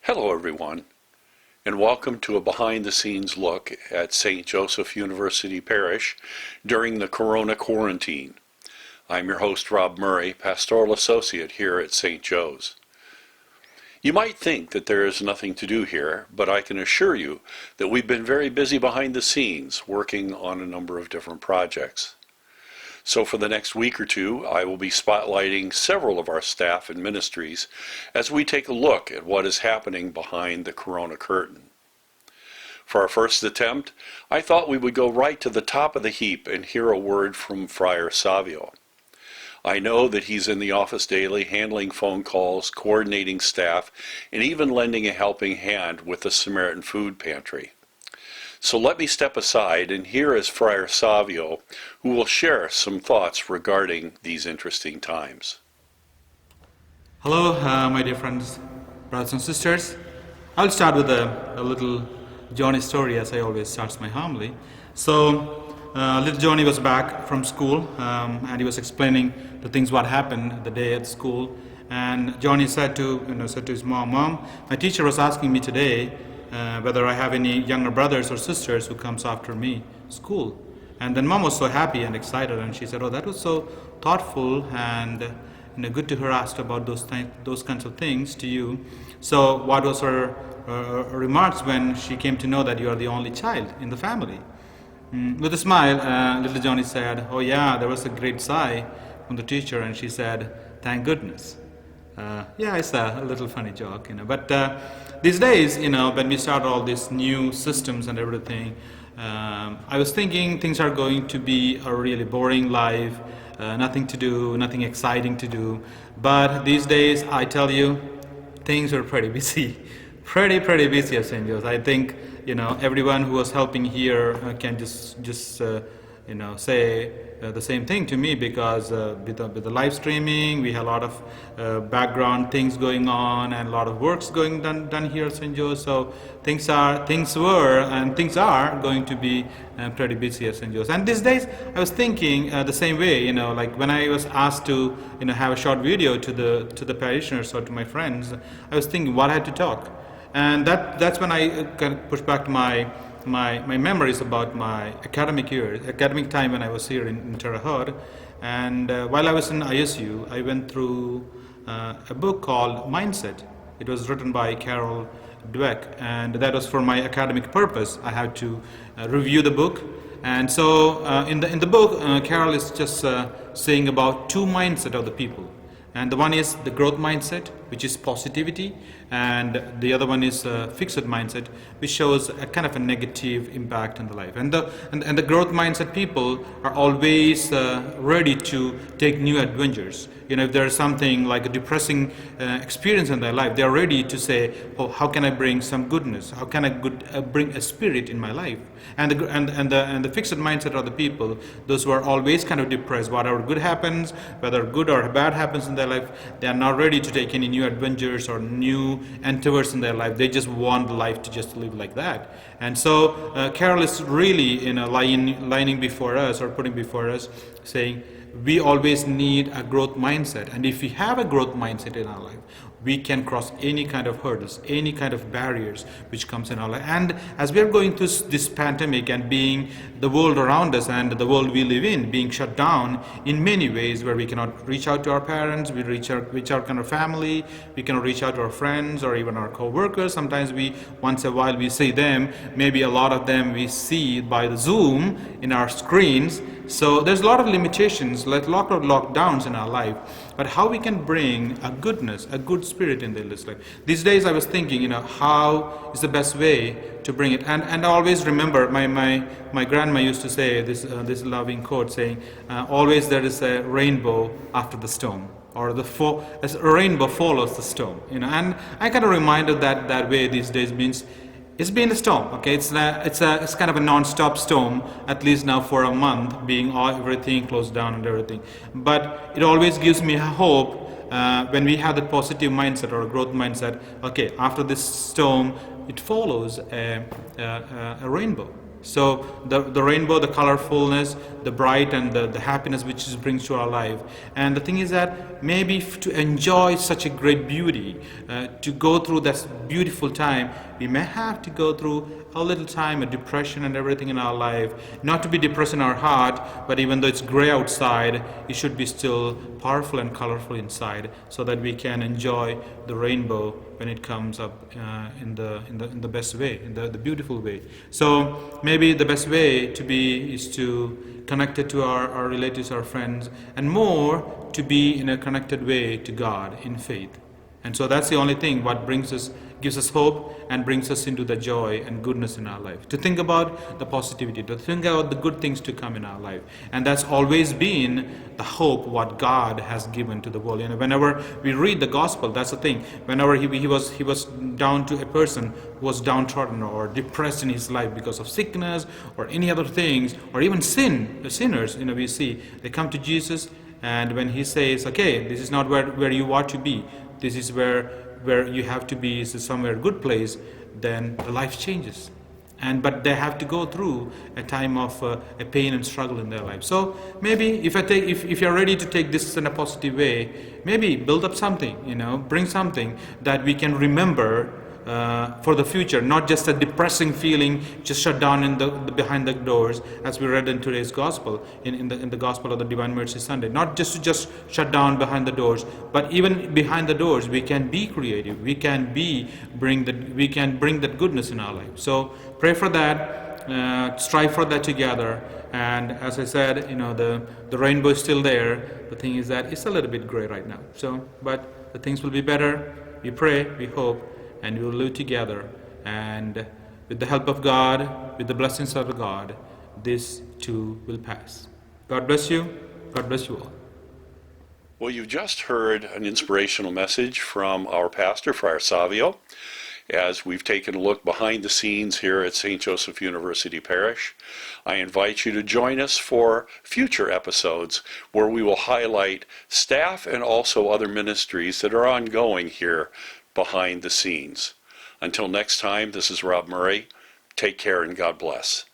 Hello everyone, and welcome to a behind-the-scenes look at St. Joseph University Parish during the Corona quarantine. I'm your host, Rob Murray, Pastoral Associate here at St. Joe's. You might think that there is nothing to do here, but I can assure you that we've been very busy behind the scenes working on a number of different projects. So for the next week or two, I will be spotlighting several of our staff and ministries as we take a look at what is happening behind the Corona curtain. For our first attempt, I thought we would go right to the top of the heap and hear a word from Friar Savio. I know that he's in the office daily, handling phone calls, coordinating staff, and even lending a helping hand with the Samaritan food pantry. So let me step aside, and here is Friar Savio, who will share some thoughts regarding these interesting times. Hello, my dear friends, brothers and sisters. I'll start with a little Johnny story, as I always start my homily. So, little Johnny was back from school, and he was explaining the things what happened the day at school. And Johnny said to his mom, "Mom, my teacher was asking me today whether I have any younger brothers or sisters who comes after me school." And then Mom was so happy and excited, and she said, "Oh, that was so thoughtful and good to her asked about those kinds of things to you." So what was her remarks when she came to know that you are the only child in the family? With a smile, little Johnny said, "Oh yeah, there was a great sigh from the teacher," and she said, "Thank goodness." Yeah, it's a little funny joke, But these days, when we start all these new systems and everything, I was thinking things are going to be a really boring life, nothing to do, nothing exciting to do. But these days, I tell you, things are pretty busy, pretty busy at St. Joe's. I think everyone who was helping here can just say the same thing to me, because with the live streaming, we have a lot of background things going on and a lot of works done here at St. Joe's. So things were and things are going to be pretty busy at St. Joe's. And these days, I was thinking the same way. Like when I was asked to have a short video to the parishioners or to my friends, I was thinking what I had to talk, and that's when I kind of pushed back to my memories about my academic time when I was here in Terre Haute. And while I was in ISU, I went through a book called Mindset. It was written by Carol Dweck, and that was for my academic purpose. I had to review the book. And so in the book, Carol is just saying about two mindset of the people. And the one is the growth mindset, which is positivity, and the other one is fixed mindset, which shows a kind of a negative impact on the life. And the growth mindset people are always ready to take new adventures. If there's something like a depressing experience in their life, they're ready to say, "Oh, how can I bring some goodness? How can I bring a spirit in my life?" And the fixed mindset are the people, those who are always kind of depressed. Whatever good happens, whether good or bad happens in their life, they are not ready to take any new adventures or new endeavors in their life. They just want life to just live like that. And so Carol is really lining before us, or putting before us, saying we always need a growth mindset. And if we have a growth mindset in our life, we can cross any kind of hurdles, any kind of barriers which comes in our life. And as we are going through this pandemic and being the world around us and the world we live in being shut down in many ways, where we cannot reach out to our parents, we reach out kind of family, we cannot reach out to our friends or even our co-workers. Sometimes once in a while we see them, maybe a lot of them we see by the Zoom in our screens. So there's a lot of limitations, like a lot of lockdowns in our life. But how we can bring a goodness, a good spirit in this life. These days I was thinking, how is the best way to bring it? And I always remember my grandma used to say this loving quote saying, always there is a rainbow after the storm, or as a rainbow follows the storm. And I kind of reminded that way these days means it's been a storm, okay? It's kind of a non-stop storm, at least now for a month, being everything closed down and everything. But it always gives me hope when we have the positive mindset or a growth mindset. Okay, after this storm, it follows a rainbow. So the rainbow, the colorfulness, the bright and the happiness which it brings to our life. And the thing is that maybe to enjoy such a great beauty, to go through this beautiful time, we may have to go through a little time of depression and everything in our life. Not to be depressed in our heart, but even though it's gray outside, it should be still powerful and colorful inside, so that we can enjoy the rainbow when it comes up in the best way, in the beautiful way. So maybe the best way to be is to connect it to our relatives, our friends, and more to be in a connected way to God in faith. And so that's the only thing what gives us hope and brings us into the joy and goodness in our life. To think about the positivity, to think about the good things to come in our life. And that's always been the hope what God has given to the world. You know, whenever we read the gospel, that's the thing. Whenever he was down to a person who was downtrodden or depressed in his life because of sickness or any other things, or even sin, the sinners, we see, they come to Jesus, and when he says, okay, this is not where you ought to be, this is where you have to be, is somewhere good place, then the life changes. But they have to go through a time of a pain and struggle in their life. So maybe if you're ready to take this in a positive way, maybe build up something, bring something that we can remember for the future, not just a depressing feeling, just shut down in the behind the doors, as we read in today's gospel, in the gospel of the Divine Mercy Sunday. Not just to shut down behind the doors, but even behind the doors, we can be creative. We can bring that goodness in our life. So pray for that, strive for that together. And as I said, the rainbow is still there. The thing is that it's a little bit gray right now. So, but the things will be better. We pray, we hope, and we will live together. And with the help of God, with the blessings of God, this too will pass. God bless you. God bless you all. Well, you've just heard an inspirational message from our pastor, Friar Savio, as we've taken a look behind the scenes here at St. Joseph University Parish. I invite you to join us for future episodes where we will highlight staff and also other ministries that are ongoing here behind the scenes. Until next time, this is Rob Murray. Take care and God bless.